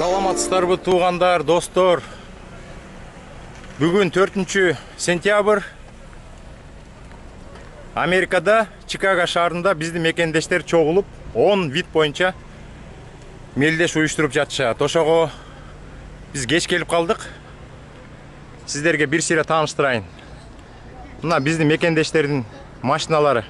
Саламатсыздарбы туугандар, достор. Бүгүн 4-сентябрь. Америкада, Чикаго шаарында биздин мекендештер чогулуп, 10 вид боюнча мелдеш уюштуруп жатышат. Ошого биз кеч келип калдык. Сиздерге бир сыйра тааныштырайын. Мына биздин мекендештердин машиналары.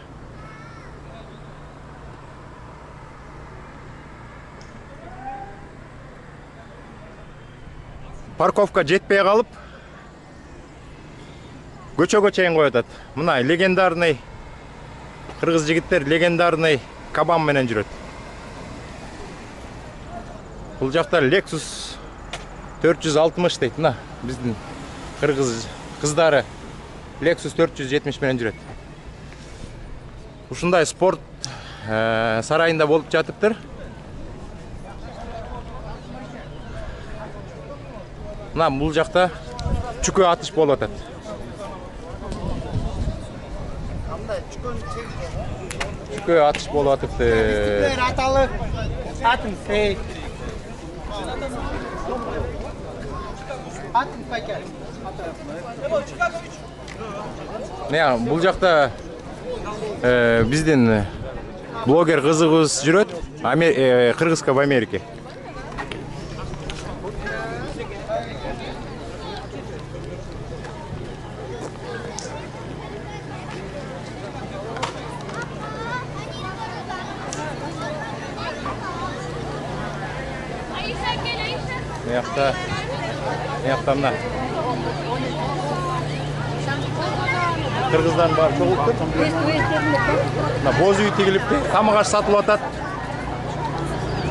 Парковка жетпей калып, көчөгө чейин коюп атат. Мына легендарный кыргыз жигиттер легендарный кабан менен жүрөт. Бул жакта Lexus 460 дейт. Мына биздин кыргыз кыздары Lexus 470 менен жүрөт. Ушундай спорт сарайында болуп жатыптыр. Мына бул жакта чүкө атыш болуп атат. Чүкө атыш болуп атыпты. Аталы атын фей. Атын пакет. Мына бул жакта биздин блогер кызыгыбыз жүрөт. Кыргызка в Америке. Мына мына кыргыздан бар чогулуптур. Мына боз үй тигилипти, тамак аш сатылып атат.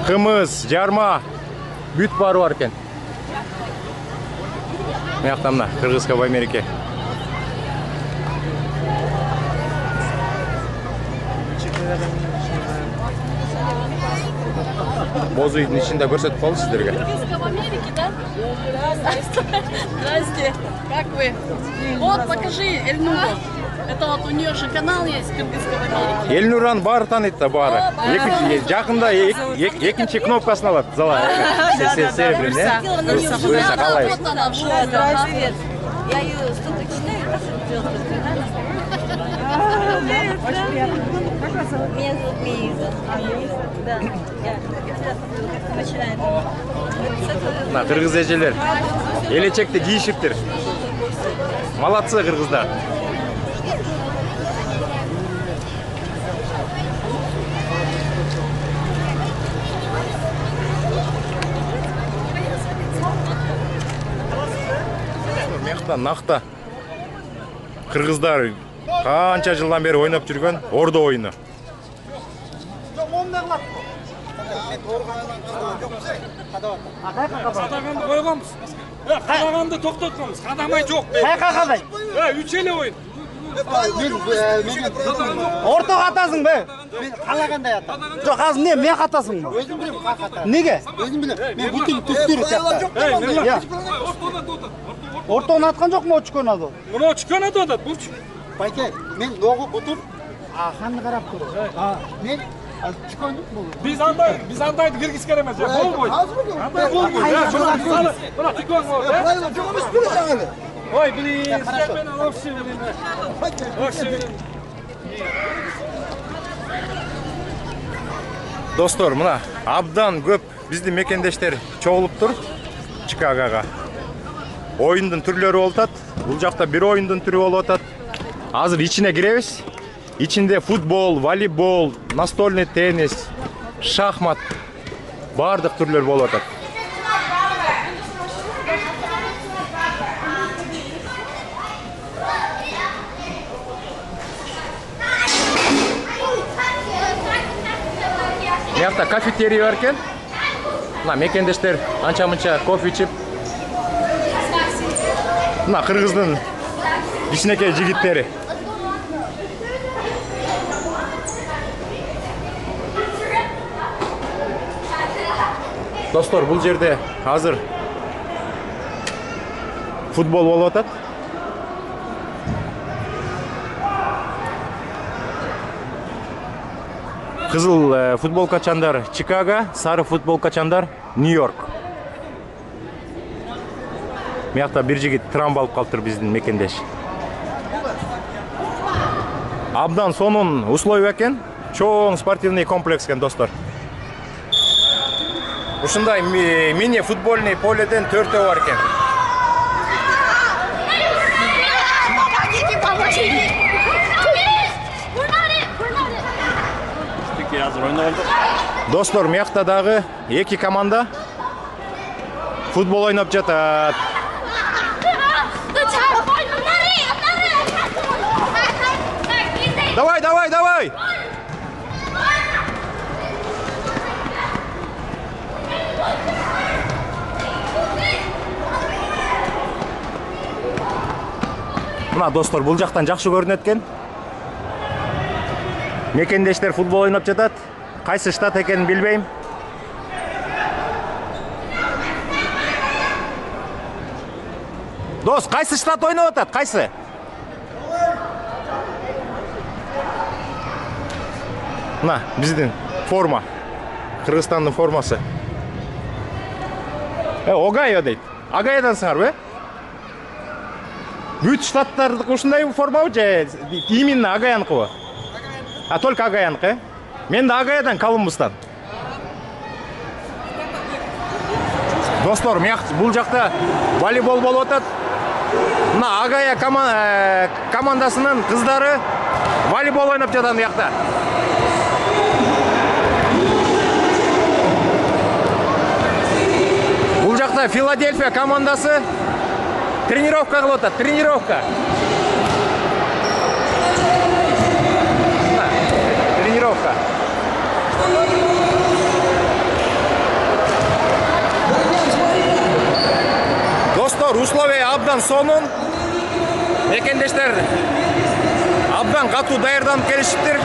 Кымыз, жарма, бүт бары бар экен. Мына кыргызка в Америке. Боз үйдүн ичинде көрсөтүп калды сиздерге. Кыргызка в Америке, да? Здрасте. Как вы? Вот, покажи Эльнуру. Это вот у нее же канал есть, Кыргызка в Америке. Эльнуран баары тааныйт да, баары. Жакында экинчи кнопкасын алат. Зала. Серебряный, да? Буюрса калай. Здрасте. Я ее столько читаю, Очень приятно. Меня зовут Миза. Да. Я начинаю. Мына кыргыз эжелер элечекти кийишиптир. Молодцы кыргыздар. Мекта накта кыргыздар канча жылдан бери ойноп жүргөн ордо оюну. Кадаганды койгонбуз. Кадаганды токтотконбуз. Кадамай жок. Кайка кадай? Үч эле ойын. Ортого атасың бе? Мен калагандай атам. Жок, азыр эмне мен катасың бы? Өзүм билем как атам. Неге? Өзүм билем. Мен бүтүн түстүрү сыяктуу. Ортогон аткан жокму очкон ады? Мына очкон атат булчу. Байке, мен ногу бутуп, ханды карап тур. Мен чукондук бул. Биз андайды киргизген эмес. Болбойт. Андай болбойт. Мына чукон болот. Жок эмес бир жаңы. Ой, блин, мен вообще блин. Вообще. Достор, мына абдан көп биздин мекендештер чогулуптур Чикагога. Оюндун түрлөрү болуп атат. Бул жакта бир оюндун түрү болуп атат. Азыр ичине киребиз. Ичинде футбол, волейбол, настольный теннис, шахмат бардык түрлөр болуп атат. Мыякта кафетерий бар экен. Мына мекендештер анча-мынча кофе ичип. Мына кыргыздын кичинекей жигиттери. Достор, бул жерде азыр футбол болуп атат. Кызыл футболкачандар Чикаго, сары футболкачандар Нью-Йорк. Мыякта бир жигит травма алып калыптыр биздин мекендеш. Абдан сонун условия экен. Чоң спортивный комплекс экен, достор. Ушундай мини футбольный поледен 4 бар экен. Достор, мыякта дагы 2 команда футбол ойноп жатат. Давай, давай, давай! Мына достор, бул жактан жакшы көрүнөт экен. Мекендештер футбол ойноп жатат. Кайсы штат экенин билбейм. Дос, кайсы штат ойноп атат? Кайсы? Мына биздин форма. Кыргызстандын формасы. Огайо дейт. Агайдансыңарбы? Бүт штаттардыкы ушундай формабы же именно Агаяныкыбы? А только Агаяныкы? Мен да Агаядан, Колумбустан. Достор, бул жакта волейбол болуп атат. Мына Агая командасынын кыздары волейбол ойноп жатат мыякта. Бул жакта Филадельфия командасы тренировка кылып атат, тренировка. Тренировка. Достор, условия абдан сонун. Мекендештер абдан катуу даярданып келишиптир.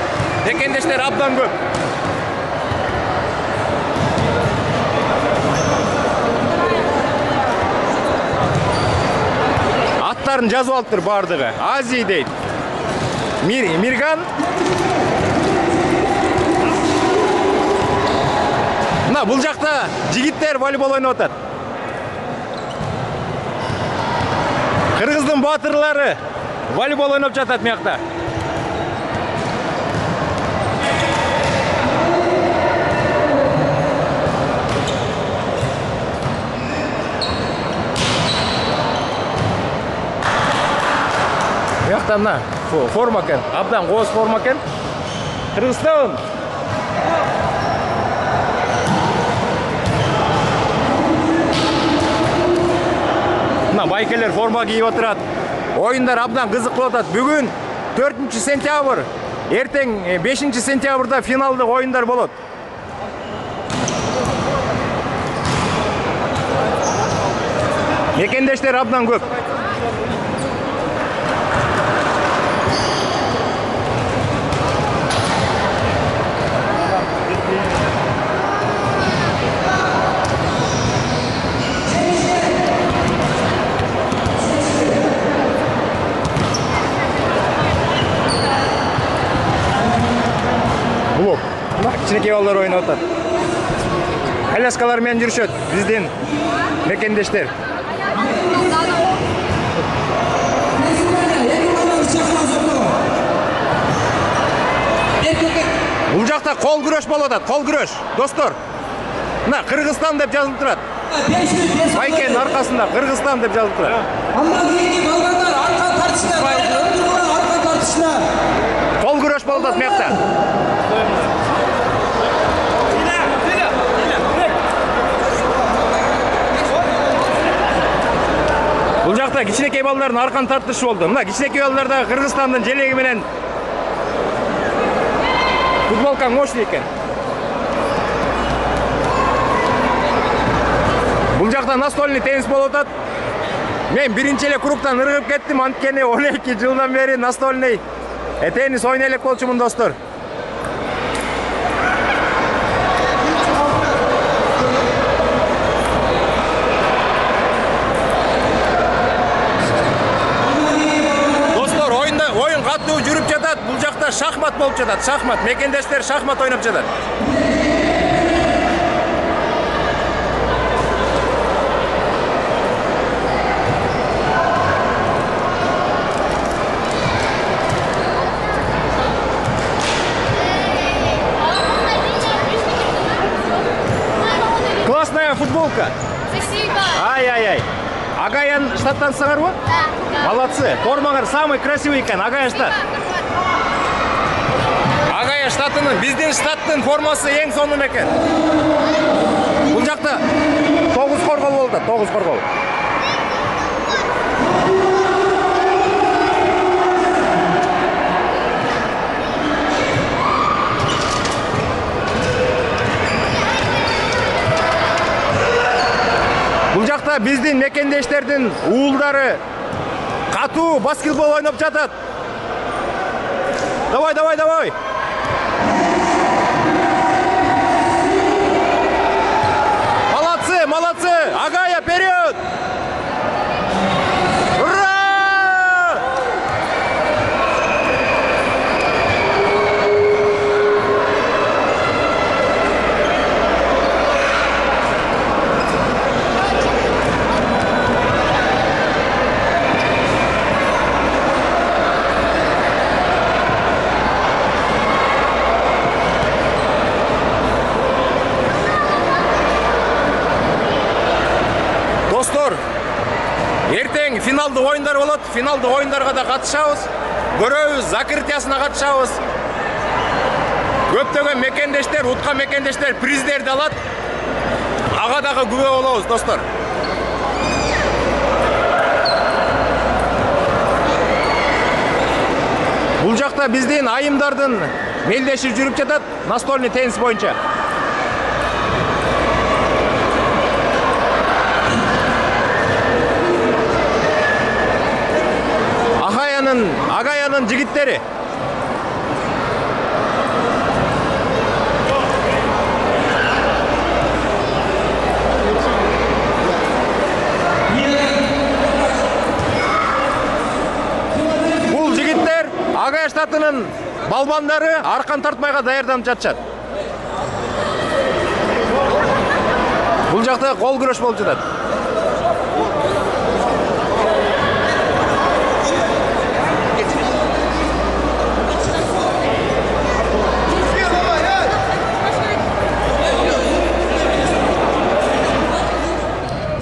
Мекендештер абдан көп. Аттарын жазып алыптыр бардыгы. Азий дейт. Мирган. Мына бул жакта жигиттер волейбол ойноп атат. Кыргыздын батырлары волейбол ойноп жатат мыякта. Мыякта мына форма экен, абдан кооз форма экен. Кыргызстан. Мына байкелер форма кийип отурат. Оюндар абдан кызык болуп атат. Бүгүн 4-сентябрь, эртең 5-сентябрда финалдык оюндар болот. Мекендештер абдан көп. Блок. Кичинекей балдар ойноп атат. Коляскалар менен жүрүшөт биздин мекендештер. Бул жакта кол күрөш болуп атат, кол күрөш. Достор, мына Кыргызстан деп жазылып турат. Байкенин аркасында Кыргызстан деп жазылып турат. Андан кийинки балгандар арка тартышына. Кол күрөш болуп атат мыякта. Бул жакта кичинекей балдардын аркан тартышы болду. Мына кичинекей балдар да Кыргызстандын желеги менен футболка мощный экен. Бул жакта настольный теннис болуп атат. Мен биринчи эле кругтан ыргып кеттим, анткени 12 жылдан бери настольный теннис ойной элек болчумун, достор. Oyun kатуу жүрүп жатат. Бул жакта шахмат болуп жатат. Шахмат. Мекендештер шахмат ойноп жатат. футболка. Спасибо. Ай. Агаян штаттансыңар ғой? Да. Молодцы. Формаңар самый красивый екен, Агаян штат. Агаян штатының, біздің штаттың формасы ең соңын екен. Бұл жақта 9 қорғол болды, 9 қорғол. Бұл жақта біздің мекендештердің уылдары қату баскетбол ойнап жатады. Давай. Молодцы. Агая, вперед! Ура! Достор, ертең финалды ойындар болады. Финалды ойындарға да қатысамыз. Көрөбүз, закрытиясына қатысамыз. Көптөгөн мекендештер, утка мекендештер приздерди алат. Ага дагы күбө болобуз, достор. Бул жакта биздин айымдардын мелдеши жүрүп жатат, настольный теннис боюнча. Агаяның жігіттері. Бұл жігіттер Агая штатының балбандары арқан тартмайға даярданып жатышат. Бұл жақта қол күреш болып жатады.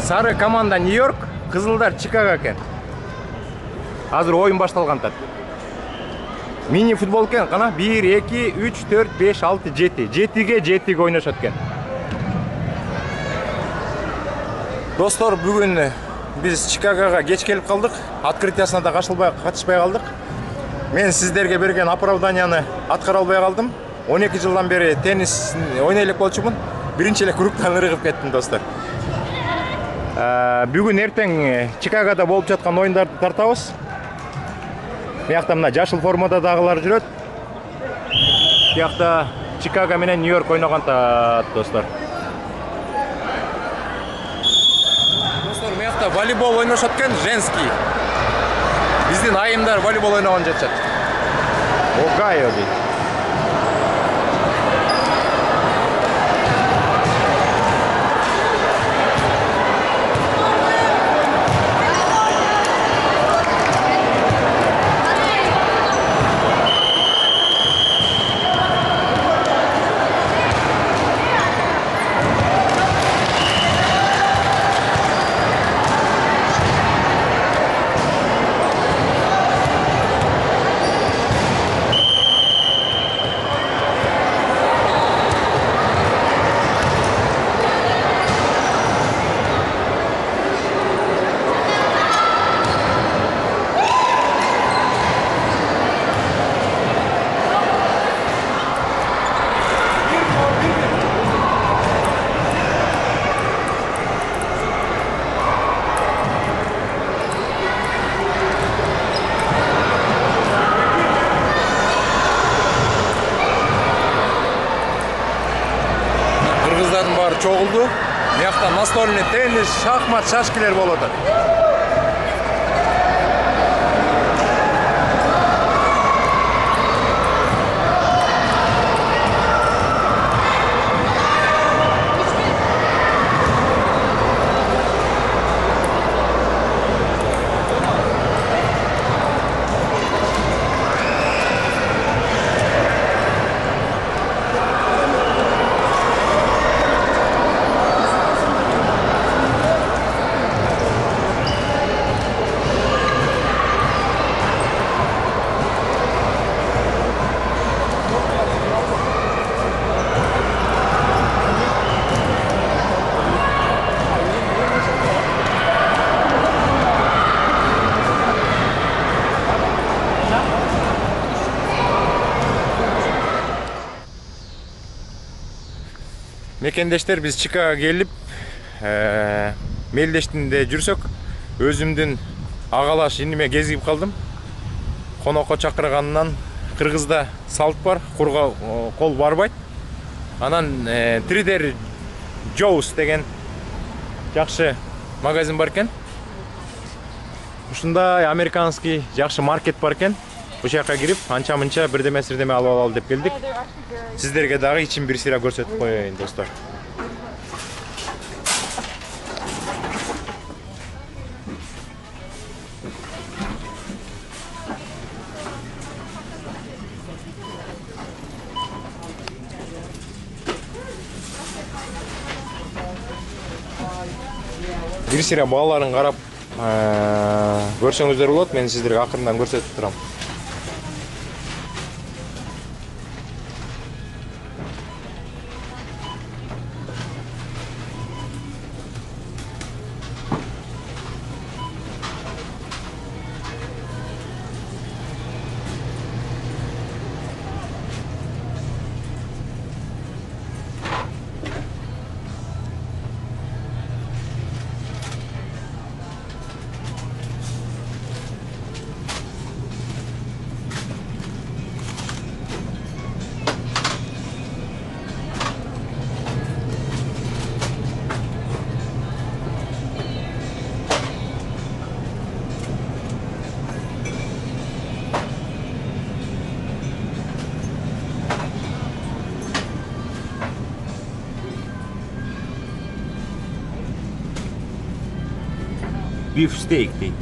Сары команда Нью-Йорк, қызылдар Чикаго екен. Азыр ойын башталған тат. Мини футбол екен, қана 1, 2, 3, 4, 5, 6, 7. 7-ге ойнашат екен. Достор, бүгін біз Чикагоға кеч келіп қалдық. Открытиясына да қатыспай қалдық. Мен сіздерге берген оправданияны атқара албай қалдым. 12 жылдан бері теннис ойнайлық болчумун. Биринчи эле кругтан ырыгып кеттим, достор. Бүгін ертең Чикагода болып жатқан ойындарды тартабыз. Бияқта мына жашыл формада дағылар жүрөт. Бияқта Чикаго менен Нью-Йорк ойнаған достор. Достор, бияқта волейбол ойнашат екен, женский. Биздин айымдар волейбол ойнаған жатышат. Огайо дейді. Бары чоғылды. Мияқта настольный теннис, шахмат, шашкилер болады. Мекендештер, биз Чикаго келип, мелдештинде жүрсөк, өзүмдүн агалаш иниме кезигип калдым. Конокко чакырганынан Кыргызда салт бар, курга кол барбайт. Анан Trader Joe's деген жакшы магазин бар экен. Ушундай американский жакшы маркет бар экен. Ушул жака кирип, анча-мынча бирдеме алып алалы деп келдик. Сиздерге дагы ичин бир сыйра көрсөтүп коеюн, достор. Бир сыйра бааларын карап көрсөңүздөр болот. Мен сиздерге акырындан көрсөтүп турам. Beef steak deydi.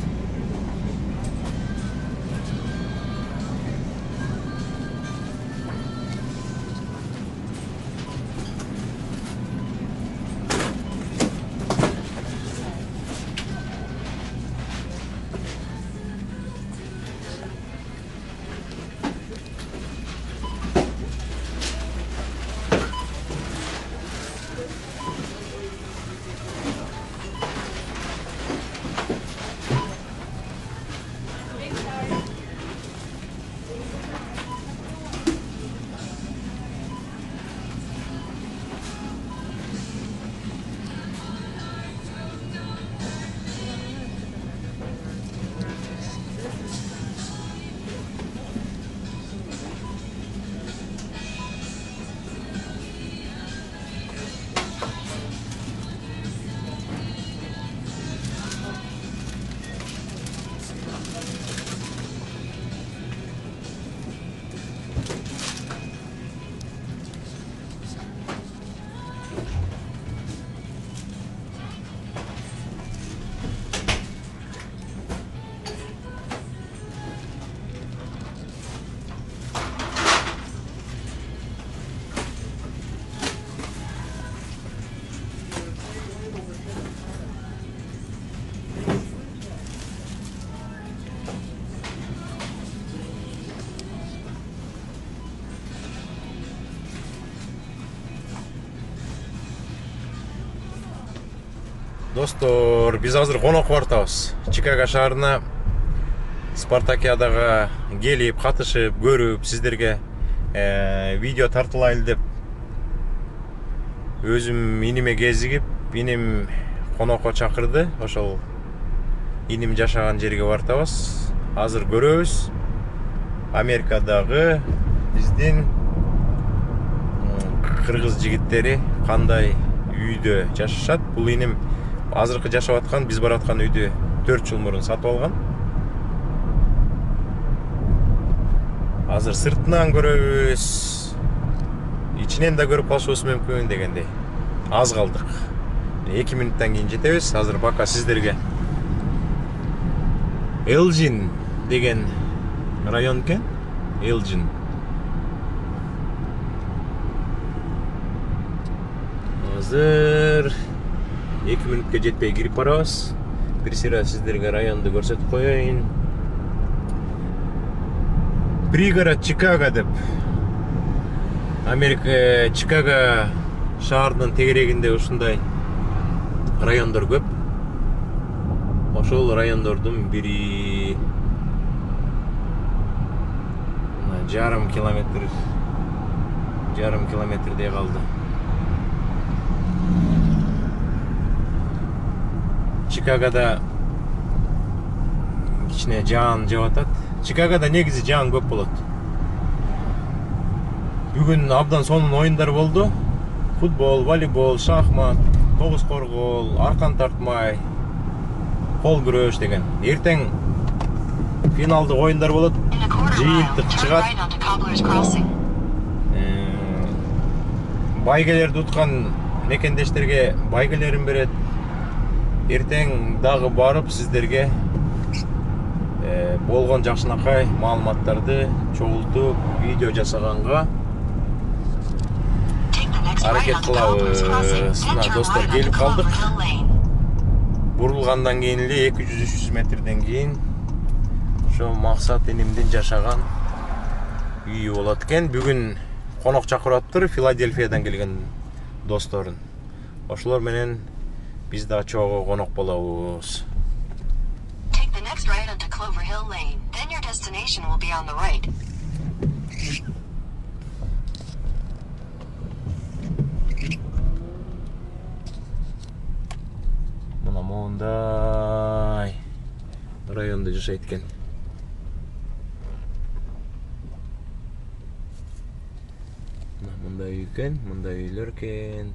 Достор, биз азыр конокко бартабыз. Чикаго шаарына Спартакиадага келип, катышып, көрүп, сиздерге видео тартылайлы деп өзүм иниме кезигип, иним конокко чакырды. Ошол иним жашаган жерге бартабыз. Азыр көрөбүз. Америкадагы биздин кыргыз жигиттери кандай үйдө жашашат. Бул иним азыркы жашап аткан, биз бараткан үйдү 4 жыл мурун сатып алган. Азыр сыртынан көрөбүз. Ичинен да көрүп калышыбыз мүмкүн дегендей. Аз калдык. 2 минуттан кийин жетебиз. Азыр пока сиздерге Элджин деген район экен. Элджин. Азыр 2 минутка жетпей кирип барабыз. Бир сыйра сиздерге районду көрсөтүп коеюн. Пригород Чикаго деп. Америка Чикаго шаарынын тегерегинде ушундай райондор көп. Ошол райондордун бири жарым километрдей калды. Чикагода кичине жаан жаап атат. Чикагода негизи жаан көп болот. Бүгүн абдан сонун оюндар болду. Футбол, волейбол, шахмат, тогуз коргол, аркан тартмай, кол күрөш деген. Эртең финалдык оюндар болот. Жыйынтык чыгат. Байгелерди уткан мекендештерге байгелерин берет. Эртең дагы барып сиздерге болгон жакшынакай маалыматтарды чогултуп видео жасаганга аракет кылабыз. Мына достор, келип калдык. Бурулгандан кийин эле 200-300 метрден кийин ошо Максат энимдин жашаган үйү болот экен. Бүгүн конок чакырып атыптыр, Филадельфиядан келген досторун. Ошолор менен биз да чогуу конок болобуз. Take the next right onto Clover Hill Lane. Then your destination will be on the right. Мына мондай районда жашайт экен. Мындай үй экен, мындай үйлөр экен.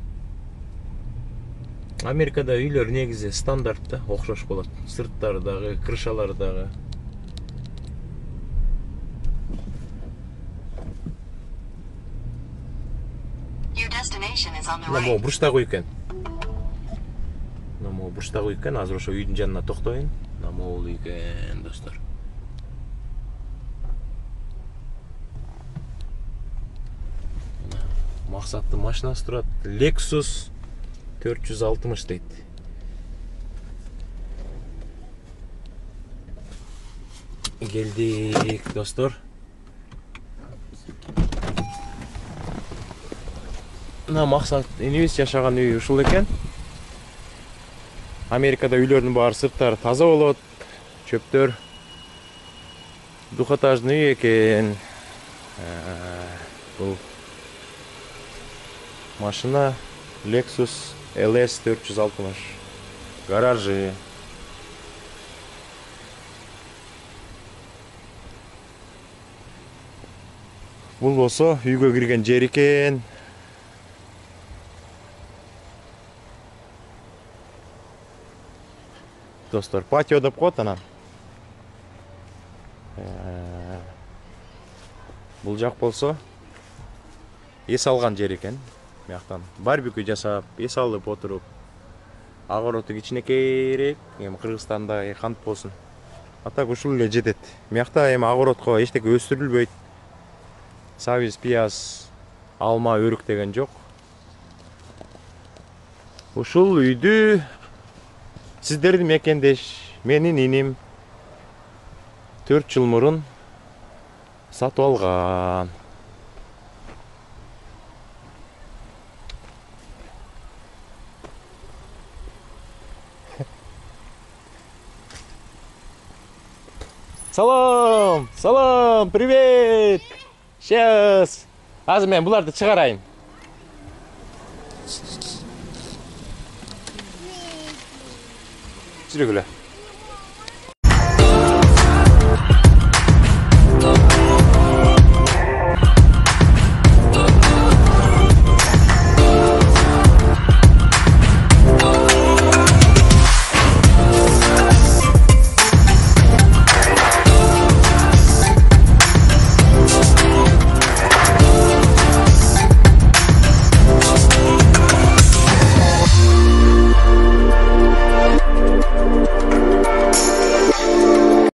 Америкада үйлөр негизи стандарт да, окшош болот. Сырттары дагы, крышалары дагы. Your destination is on the Мына могу right. бурчтагы үй экен. Мына могу бурчтагы үй экен. Азыр ошо үйдүн жанына токтоюн. Мына могул үй экен, достор. Максаттын машинасы турат. Lexus 460 дейт. Келдик, достор. Мына Максат энибиз жашаган үй ушул экен. Америкада үйлөрдүн баары сырттары таза болот. Чөптөр двухэтажный үй экен. Бул машина Lexus LS 460. Гаражы. Бул болсо үйгө кирген жер экен. Достор, патио деп коет анан. Бул жак болсо эс алган жер экен. Мияктан барбекю жасап, эс алып отуруп, огороду кичинекейирээк, эми Кыргызстанда кант болсун. А так ушул эле жетет. Миякта эми огородко эчтеке өстүрүлбөйт. Сабиз, пияз, алма, өрүк деген жок. Ушул үйдү сиздердин мекендеш, менин иним 4 жыл мурун сатып алган. Салам, салам, привет. Сейчас. Азыр мен буларды чыгарайын. Жүргүлө.